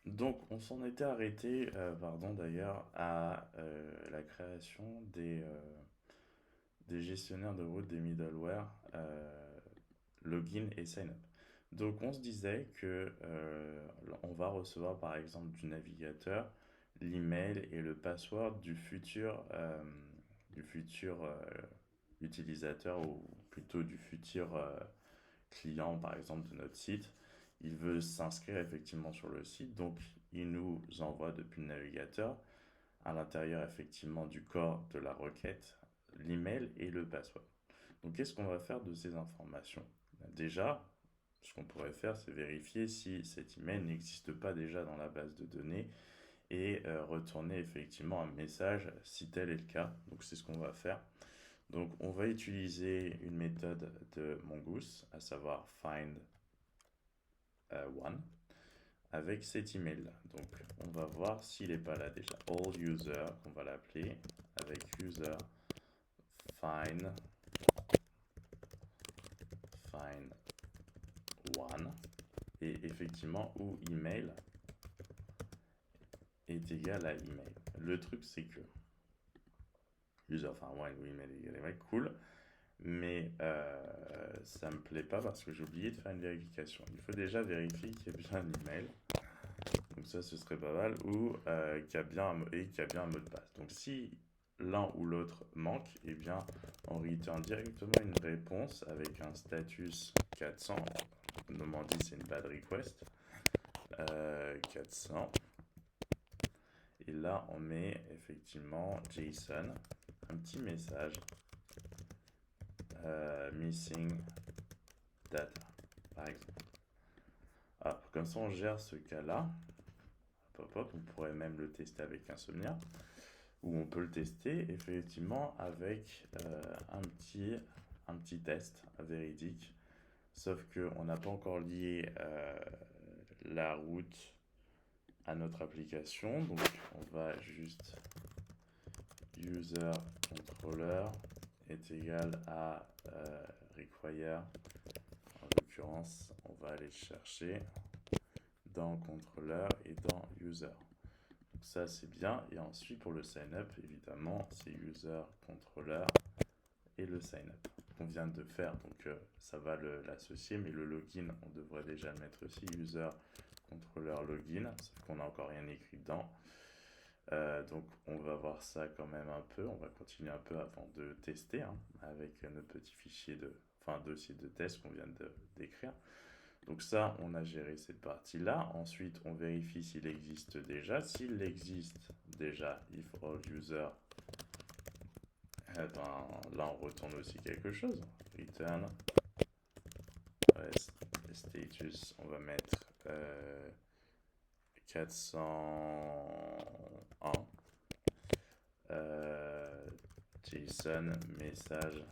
Donc, on s'en était arrêté, pardon d'ailleurs, à la création des gestionnaires de route des middleware, login et sign-up. Donc, on se disait que on va recevoir par exemple du navigateur l'email et le password du futur utilisateur ou plutôt du futur client par exemple de notre site. Il veut s'inscrire effectivement sur le site, donc il nous envoie depuis le navigateur à l'intérieur effectivement du corps de la requête l'email et le password. Donc qu'est-ce qu'on va faire de ces informations? Déjà, ce qu'on pourrait faire, c'est vérifier si cet email n'existe pas déjà dans la base de données et retourner effectivement un message si tel est le cas. Donc c'est ce qu'on va faire. Donc on va utiliser une méthode de Mongoose, à savoir find one, avec cet email là. Donc on va voir s'il n'est pas là déjà. All user, on va l'appeler, avec user find one, et effectivement où email est égal à email. Le truc c'est que user find one ou email est égal à email, cool, mais ça me plaît pas parce que j'ai oublié de faire une vérification. Il faut déjà vérifier qu'il y a bien un email. Donc ça, ce serait pas mal. Ou qu'il y a bien un mot de passe. Donc si l'un ou l'autre manque, eh bien, on return directement une réponse avec un status 400. Normalement dit, c'est une bad request. 400. Et là, on met effectivement JSON, un petit message, missing data, par exemple. Ah, comme ça, on gère ce cas-là. Hop, hop, on pourrait même le tester avec Insomnia. Où on peut le tester effectivement avec un petit test véridique. Sauf qu'on n'a pas encore lié la route à notre application. Donc on va juste user controller est égal à require. En l'occurrence, on va aller chercher dans controller et dans user. Donc ça c'est bien. Et ensuite pour le sign-up, évidemment, c'est user controller et le sign-up qu'on vient de faire. Donc ça va l'associer, mais le login, on devrait déjà le mettre aussi, user controller login, sauf qu'on n'a encore rien écrit dedans. Donc on va voir ça quand même un peu, on va continuer un peu avant de tester hein, avec notre petit fichier dossier de test qu'on vient d'écrire. Donc ça, on a géré cette partie-là. Ensuite, on vérifie s'il existe déjà. S'il existe déjà, if all user, eh ben, là, on retourne aussi quelque chose. Return status, on va mettre 401. JSON message.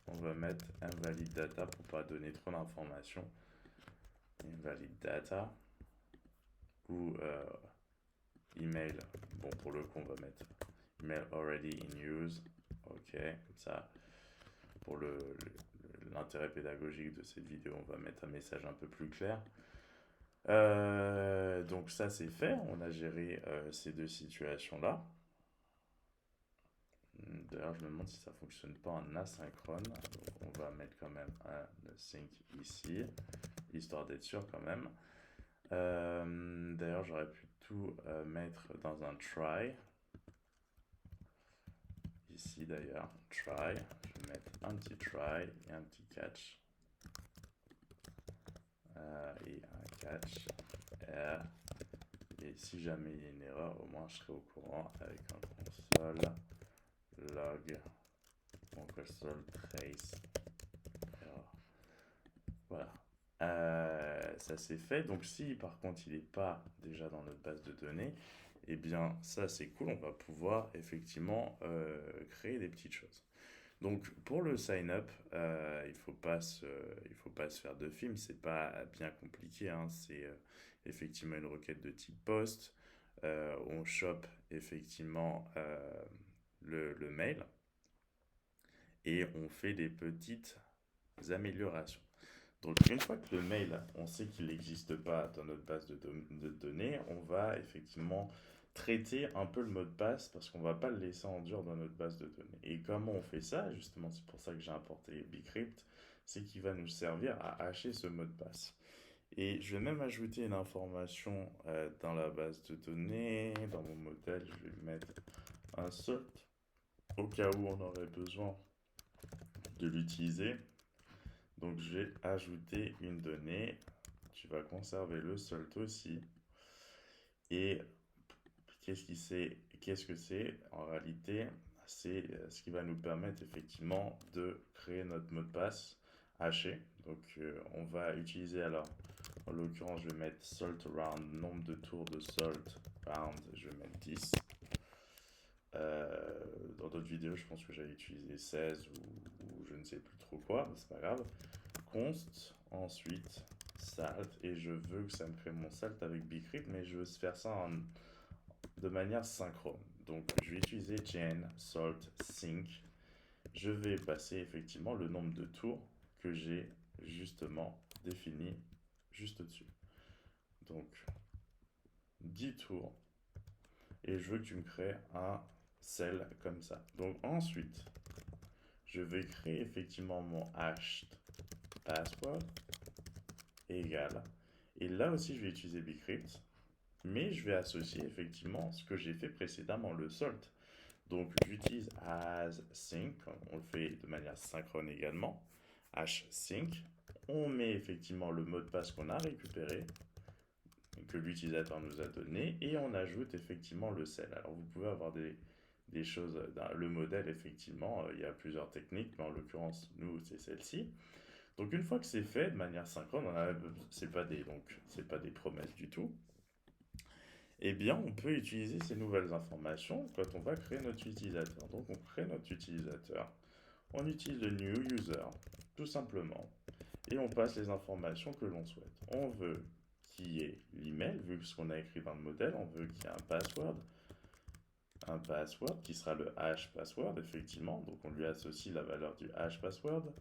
On va mettre invalid data pour pas donner trop d'informations. Invalid data ou email. Bon, pour le coup, on va mettre email already in use. Ok, comme ça, pour l'intérêt pédagogique de cette vidéo, on va mettre un message un peu plus clair. Donc ça c'est fait, on a géré ces deux situations-là. D'ailleurs, je me demande si ça fonctionne pas en asynchrone. Donc on va mettre quand même un sync ici, histoire d'être sûr quand même. D'ailleurs, j'aurais pu tout mettre dans un try. Ici d'ailleurs, try. Je vais mettre un petit try et un petit catch. Et un catch. Et si jamais il y a une erreur, au moins je serai au courant avec un console log, mon console trace error. Voilà. Ça c'est fait. Donc si par contre il n'est pas déjà dans notre base de données, eh bien ça c'est cool, on va pouvoir effectivement créer des petites choses. Donc pour le sign up, il faut pas se faire de film, c'est pas bien compliqué, hein. C'est effectivement une requête de type post. On chope effectivement le mail et on fait des petites améliorations. Donc, une fois que le mail, on sait qu'il n'existe pas dans notre base de données, on va effectivement traiter un peu le mot de passe parce qu'on ne va pas le laisser en dur dans notre base de données. Et comment on fait ça? Justement, c'est pour ça que j'ai importé Bcrypt, c'est qu'il va nous servir à hacher ce mot de passe. Et je vais même ajouter une information dans la base de données, dans mon modèle, je vais mettre un salt au cas où on aurait besoin de l'utiliser. Donc je vais ajouter une donnée, tu vas conserver le salt aussi. Et qu'est-ce que c'est? En réalité, c'est ce qui va nous permettre effectivement de créer notre mot de passe haché. Donc on va utiliser alors, en l'occurrence je vais mettre salt round, nombre de tours de salt round, je vais mettre 10. Dans d'autres vidéos, je pense que j'avais utilisé 16 ou je ne sais plus trop quoi, mais c'est pas grave. Const, ensuite salt, et je veux que ça me crée mon salt avec Bcrypt, mais je veux faire ça de manière synchrone. Donc je vais utiliser gen salt sync. Je vais passer effectivement le nombre de tours que j'ai justement défini juste au-dessus. Donc 10 tours. Et je veux que tu me crées un cell comme ça. Donc ensuite, je vais créer effectivement mon hashed password égal. Et là aussi, je vais utiliser Bcrypt, mais je vais associer effectivement ce que j'ai fait précédemment, le salt. Donc j'utilise async, on le fait de manière synchrone également, hsync. On met effectivement le mot de passe qu'on a récupéré, que l'utilisateur nous a donné, et on ajoute effectivement le cell. Alors vous pouvez avoir des choses, le modèle effectivement, il y a plusieurs techniques, mais en l'occurrence nous c'est celle-ci. Donc une fois que c'est fait de manière synchrone, c'est pas des promesses du tout. Eh bien, on peut utiliser ces nouvelles informations quand on va créer notre utilisateur. Donc, on crée notre utilisateur, on utilise le new user, tout simplement, et on passe les informations que l'on souhaite. On veut qu'il y ait l'email, vu que ce qu'on a écrit dans le modèle, on veut qu'il y ait un password qui sera le hash password, effectivement, donc on lui associe la valeur du hash password.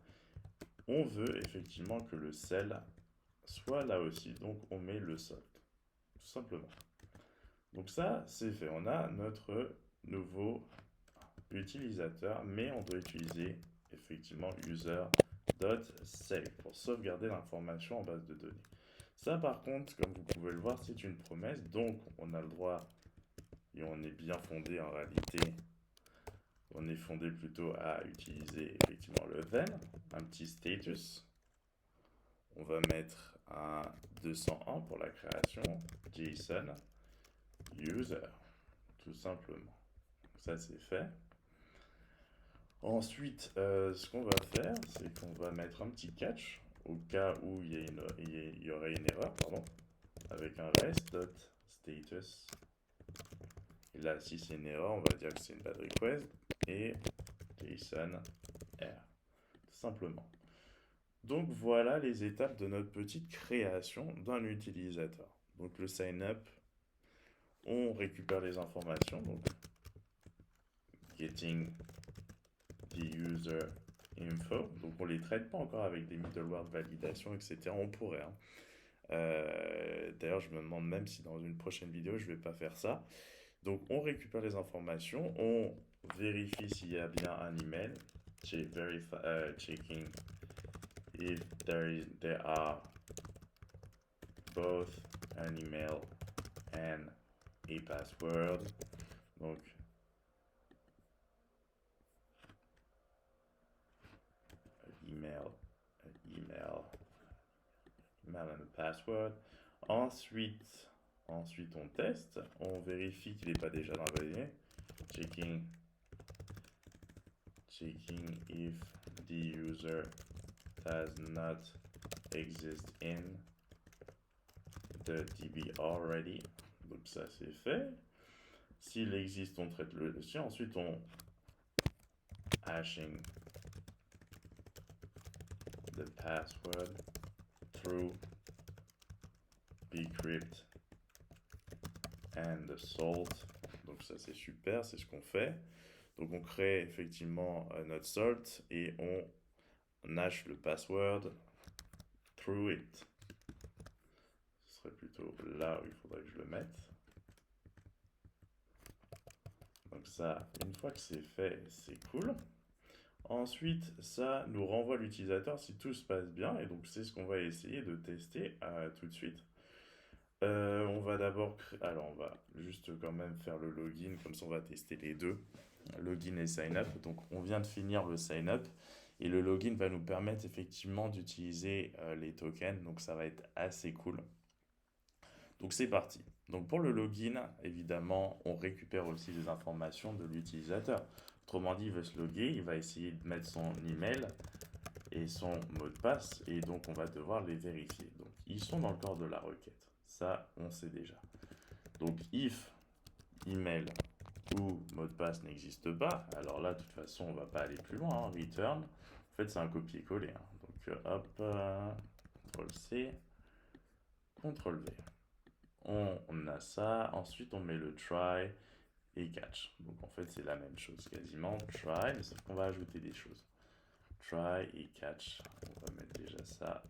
On veut effectivement que le cell soit là aussi, donc on met le salt, tout simplement. Donc ça, c'est fait. On a notre nouveau utilisateur, mais on doit utiliser effectivement user.save pour sauvegarder l'information en base de données. Ça, par contre, comme vous pouvez le voir, c'est une promesse, donc on a le droit, et on est bien fondé en réalité, on est fondé plutôt à utiliser effectivement le then, un petit status. On va mettre un 201 pour la création, JSON, user, tout simplement. Ça, c'est fait. Ensuite, ce qu'on va faire, c'est qu'on va mettre un petit catch au cas où il y aurait une erreur, pardon, avec un rest.status. Et là, si c'est une erreur, on va dire que c'est une bad request et JSON R, tout simplement. Donc voilà les étapes de notre petite création d'un utilisateur. Donc le sign up, on récupère les informations, donc getting the user info. Donc on les traite pas encore avec des middleware de validation, etc. On pourrait. Hein. D'ailleurs, je me demande même si dans une prochaine vidéo, je vais pas faire ça. Donc on récupère les informations, on vérifie s'il y a bien un email, checking if there are both an email and a password. Donc email and a password. Ensuite on teste, on vérifie qu'il n'est pas déjà dans la validé. Checking if the user does not exist in the DB already. Donc ça c'est fait. S'il existe, on traite le dossier. Ensuite on hashing the password through Bcrypt and the salt. Donc ça c'est super, c'est ce qu'on fait. Donc on crée effectivement notre salt et on on hash le password through it. Ce serait plutôt là où il faudrait que je le mette. Donc ça, une fois que c'est fait, c'est cool. Ensuite, ça nous renvoie l'utilisateur si tout se passe bien. Et donc c'est ce qu'on va essayer de tester tout de suite. On va d'abord alors on va juste quand même faire le login, comme ça on va tester les deux, login et sign up. Donc on vient de finir le sign up et le login va nous permettre effectivement d'utiliser les tokens, donc ça va être assez cool. Donc c'est parti. Donc pour le login, évidemment, on récupère aussi des informations de l'utilisateur. Autrement dit, il veut se loguer, il va essayer de mettre son email et son mot de passe, et donc on va devoir les vérifier. Donc ils sont dans le corps de la requête. Ça, on sait déjà. Donc, if email ou mot de passe n'existe pas, alors là, de toute façon, on ne va pas aller plus loin. Hein. Return, en fait, c'est un copier-coller. Hein. Donc, hop, CTRL-C, CTRL-V. On a ça. Ensuite, on met le try et catch. Donc, en fait, c'est la même chose quasiment. Try, mais sauf qu'on va ajouter des choses. Try et catch. On va mettre déjà ça.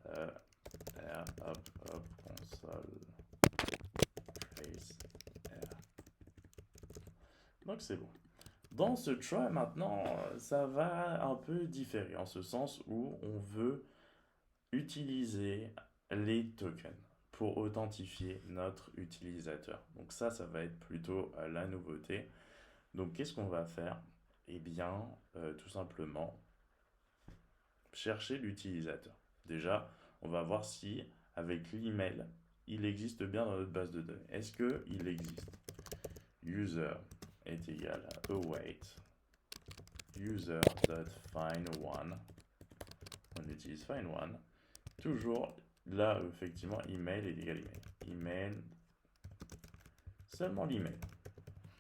Hop, console. Donc c'est bon. Dans ce try maintenant, ça va un peu différer en ce sens où on veut utiliser les tokens pour authentifier notre utilisateur. Donc ça va être plutôt la nouveauté. Donc qu'est-ce qu'on va faire? Eh bien, tout simplement, chercher l'utilisateur. Déjà, on va voir si avec l'email, il existe bien dans notre base de données. Est-ce qu'il existe? User est égal à await user.find1. On utilise find1. Toujours là, effectivement, email est égal email. Email, seulement l'email.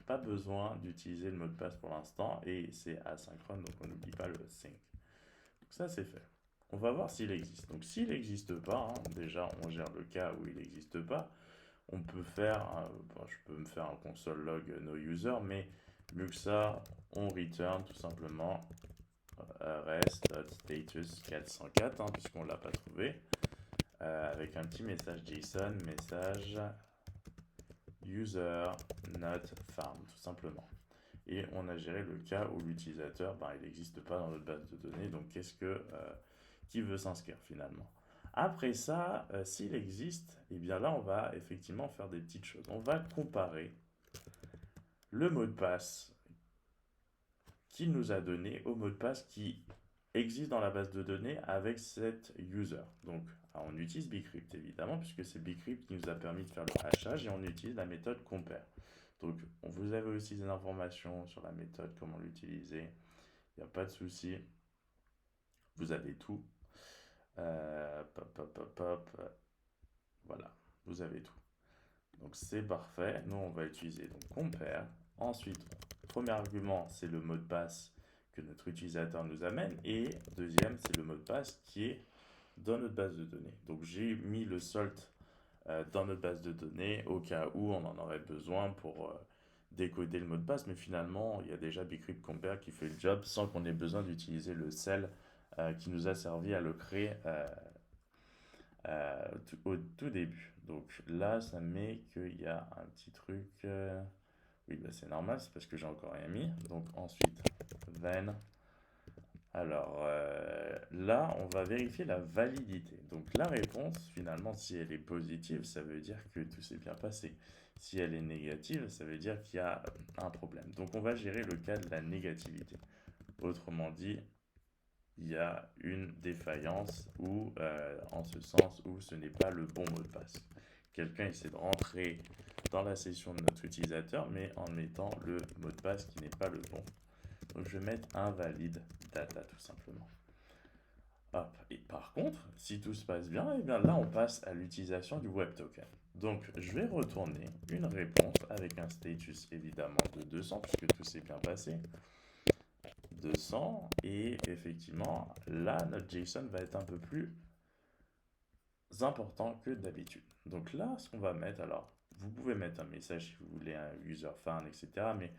Pas besoin d'utiliser le mot de passe pour l'instant et c'est asynchrone, donc on n'oublie pas le sync. Donc ça, c'est fait. On va voir s'il existe. Donc s'il n'existe pas, hein, déjà on gère le cas où il n'existe pas. On peut faire, je peux me faire un console log no user, mais mieux que ça, on return tout simplement rest.status 404, hein, puisqu'on ne l'a pas trouvé, avec un petit message JSON, message user not found, tout simplement. Et on a géré le cas où l'utilisateur, il n'existe pas dans notre base de données, donc qui veut s'inscrire finalement. Après ça, s'il existe, et bien là, on va effectivement faire des petites choses. On va comparer le mot de passe qu'il nous a donné au mot de passe qui existe dans la base de données avec cet user. Donc, on utilise bcrypt évidemment, puisque c'est bcrypt qui nous a permis de faire le hachage et on utilise la méthode compare. Donc, vous avez aussi des informations sur la méthode, comment l'utiliser. Il n'y a pas de souci. Vous avez tout. Voilà, vous avez tout. Donc c'est parfait. Nous, on va utiliser donc compare. Ensuite, premier argument, c'est le mot de passe que notre utilisateur nous amène. Et deuxième, c'est le mot de passe qui est dans notre base de données. Donc j'ai mis le salt dans notre base de données au cas où on en aurait besoin pour décoder le mot de passe. Mais finalement, il y a déjà bcrypt compare qui fait le job sans qu'on ait besoin d'utiliser le cell qui nous a servi à le créer au tout début. Donc là, ça met qu'il y a un petit truc. Oui, c'est normal, c'est parce que j'ai encore rien mis. Donc ensuite, then. Alors là, on va vérifier la validité. Donc la réponse, finalement, si elle est positive, ça veut dire que tout s'est bien passé. Si elle est négative, ça veut dire qu'il y a un problème. Donc on va gérer le cas de la négativité. Autrement dit, il y a une défaillance ou en ce sens où ce n'est pas le bon mot de passe. Quelqu'un essaie de rentrer dans la session de notre utilisateur, mais en mettant le mot de passe qui n'est pas le bon. Donc je vais mettre invalide data tout simplement. Hop. Et par contre, si tout se passe bien, et bien là on passe à l'utilisation du web token. Donc je vais retourner une réponse avec un status évidemment de 200 puisque tout s'est bien passé. 200 et effectivement là notre JSON va être un peu plus important que d'habitude. Donc là ce qu'on va mettre, alors vous pouvez mettre un message si vous voulez un user found etc, mais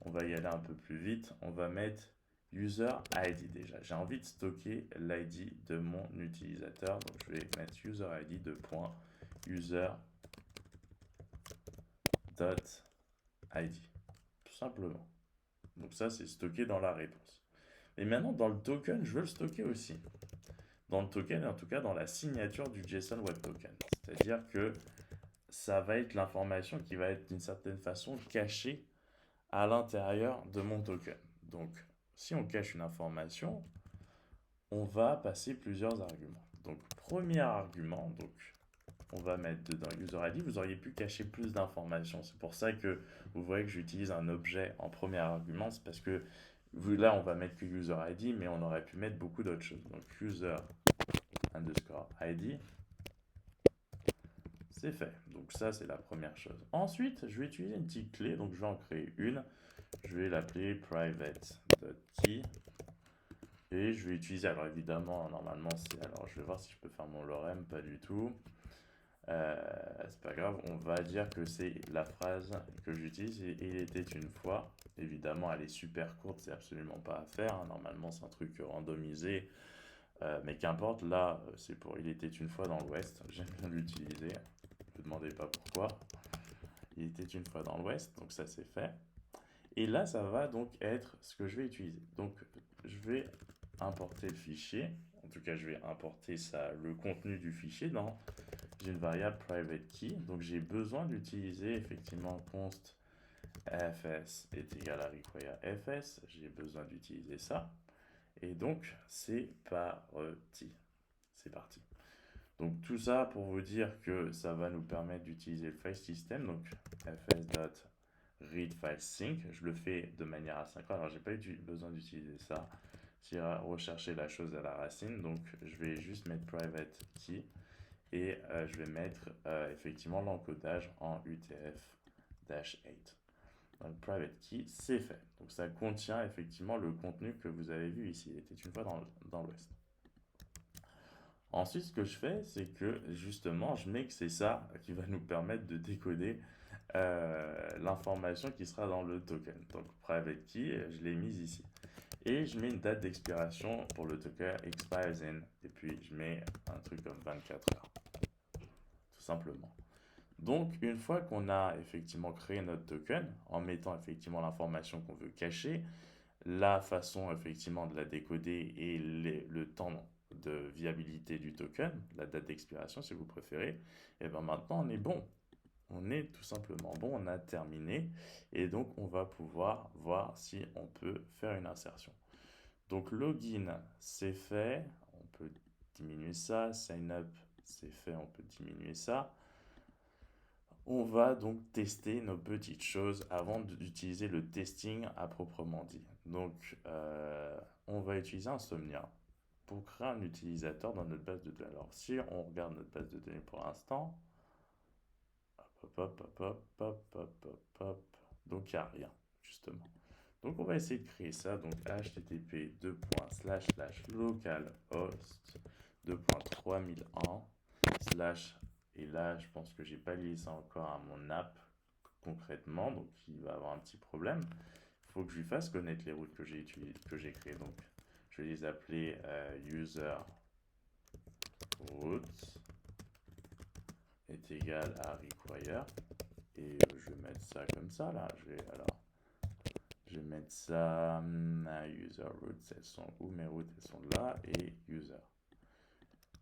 on va y aller un peu plus vite. On va mettre user ID déjà. J'ai envie de stocker l'ID de mon utilisateur. Donc, je vais mettre user ID de point user.id. Tout simplement. Donc ça, c'est stocké dans la réponse. Et maintenant, dans le token, je veux le stocker aussi. Dans le token, et en tout cas dans la signature du JSON Web Token. C'est-à-dire que ça va être l'information qui va être d'une certaine façon cachée à l'intérieur de mon token. Donc, si on cache une information, on va passer plusieurs arguments. Donc, premier argument, donc on va mettre dedans user ID. Vous auriez pu cacher plus d'informations. C'est pour ça que vous voyez que j'utilise un objet en premier argument. C'est parce que là, on va mettre que user ID, mais on aurait pu mettre beaucoup d'autres choses. Donc, user underscore ID. C'est fait. Donc ça, c'est la première chose. Ensuite, je vais utiliser une petite clé. Donc je vais en créer une. Je vais l'appeler private.key. Et je vais utiliser, alors évidemment, normalement, c'est, alors je vais voir si je peux faire mon lorem, pas du tout. C'est pas grave, on va dire que c'est la phrase que j'utilise. Et il était une fois. Évidemment, elle est super courte, c'est absolument pas à faire, hein. Normalement, c'est un truc randomisé. Mais qu'importe, là, c'est pour il était une fois dans l'Ouest. J'aime bien l'utiliser. Ne me demandez pas pourquoi. Il était une fois dans l'Ouest, donc ça c'est fait. Et là, ça va donc être ce que je vais utiliser. Donc, je vais importer le fichier. En tout cas, je vais importer le contenu du fichier dans. J'ai une variable private key. Donc, j'ai besoin d'utiliser effectivement const fs est égal à require fs. J'ai besoin d'utiliser ça. Et donc, c'est parti. C'est parti. Donc tout ça pour vous dire que ça va nous permettre d'utiliser le file system, donc fs.readFileSync. Je le fais de manière asynchrone, alors j'ai pas besoin d'utiliser ça. C'est rechercher la chose à la racine, donc je vais juste mettre private key et je vais mettre effectivement l'encodage en UTF-8. Donc private key, c'est fait. Donc ça contient effectivement le contenu que vous avez vu ici. Il était une fois dans l'Ouest. Ensuite, ce que je fais, c'est que justement, je mets que c'est ça qui va nous permettre de décoder l'information qui sera dans le token. Donc, private key, je l'ai mise ici. Et je mets une date d'expiration pour le token expires in. Et puis, je mets un truc comme 24 heures. Tout simplement. Donc, une fois qu'on a effectivement créé notre token, en mettant effectivement l'information qu'on veut cacher, la façon effectivement de la décoder et le temps de viabilité du token, la date d'expiration si vous préférez, et bien maintenant on est bon. On est tout simplement bon, on a terminé et donc on va pouvoir voir si on peut faire une insertion. Donc login c'est fait, on peut diminuer ça, sign up c'est fait, on peut diminuer ça. On va donc tester nos petites choses avant d'utiliser le testing à proprement dit. Donc, on va utiliser Insomnia pour créer un utilisateur dans notre base de données. Alors, si on regarde notre base de données pour l'instant, hop, donc il n'y a rien, justement. Donc, on va essayer de créer ça. Donc, http localhost 2.3001 / et là, je pense que j'ai pas lié ça encore à mon app concrètement, donc il va avoir un petit problème. Il faut que je lui fasse connaître les routes que j'ai créées. Donc, je vais les appeler user route est égal à require et je vais mettre ça comme ça là. Je vais mettre ça user routes, elles sont où mes routes? Elles sont là et user.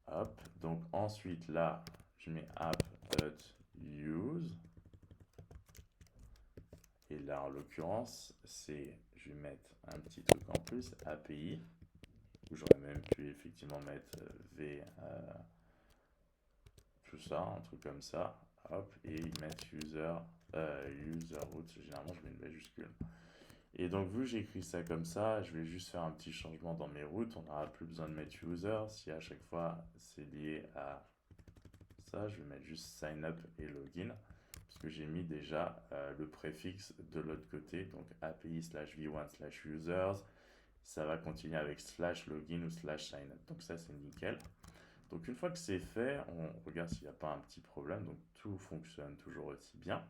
Hop, donc ensuite là, je mets app.use. Et là, en l'occurrence, je vais mettre un petit truc en plus, API, où j'aurais même pu effectivement mettre tout ça, un truc comme ça, hop, et mettre user route, généralement je mets une majuscule. Et donc, vu que j'ai écrit ça comme ça, je vais juste faire un petit changement dans mes routes. On n'aura plus besoin de mettre user. Si à chaque fois c'est lié à ça, je vais mettre juste sign up et login. Parce que j'ai mis déjà le préfixe de l'autre côté. Donc, API/v1/users. Ça va continuer avec /login ou /sign up. Donc, ça, c'est nickel. Donc, une fois que c'est fait, on regarde s'il n'y a pas un petit problème. Donc, tout fonctionne toujours aussi bien.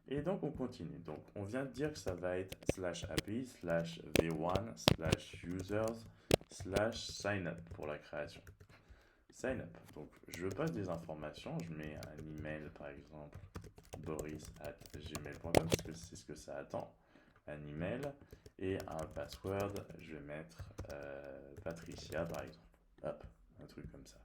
Et donc, on continue. Donc, on vient de dire que ça va être /API, /v1, /users, /signup pour la création. Signup. Donc, je passe des informations. Je mets un email, par exemple, boris@gmail.com, parce que c'est ce que ça attend. Un email et un password. Je vais mettre Patricia, par exemple. Hop, un truc comme ça.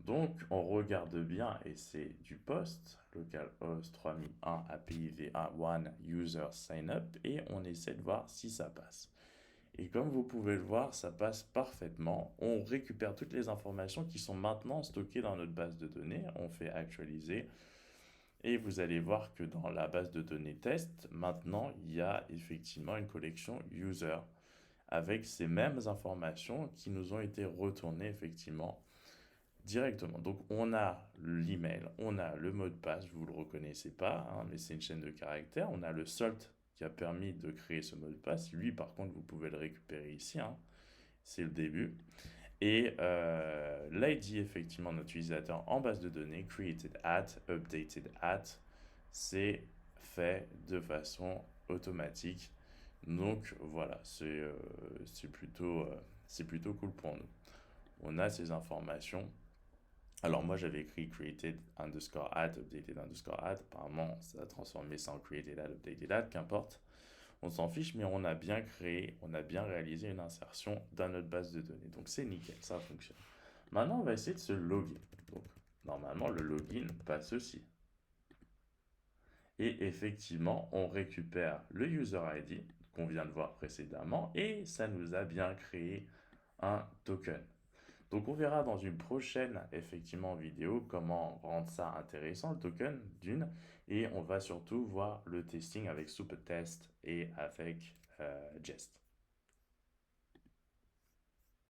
Donc, on regarde bien, et c'est du post, localhost 3001 API v1 user signup, et on essaie de voir si ça passe. Et comme vous pouvez le voir, ça passe parfaitement. On récupère toutes les informations qui sont maintenant stockées dans notre base de données. On fait actualiser. Et vous allez voir que dans la base de données test, maintenant, il y a effectivement une collection user avec ces mêmes informations qui nous ont été retournées effectivement directement. Donc on a l'email, on a le mot de passe, vous ne le reconnaissez pas, hein, mais c'est une chaîne de caractères. On a le salt qui a permis de créer ce mot de passe. Lui, par contre, vous pouvez le récupérer ici, hein. C'est le début. Et l'ID, effectivement, de notre utilisateur en base de données, created at, updated at, c'est fait de façon automatique. Donc voilà, c'est plutôt cool pour nous. On a ces informations. Alors moi j'avais écrit created underscore at, updated underscore at. Apparemment ça a transformé ça en created at, updated at, qu'importe. On s'en fiche, mais on a bien créé, on a bien réalisé une insertion dans notre base de données. Donc c'est nickel, ça fonctionne. Maintenant on va essayer de se loguer. Donc normalement le login passe ceci. Et effectivement on récupère le user ID qu'on vient de voir précédemment et ça nous a bien créé un token. Donc on verra dans une prochaine effectivement vidéo comment rendre ça intéressant le token d'une, et on va surtout voir le testing avec Supertest et avec Jest.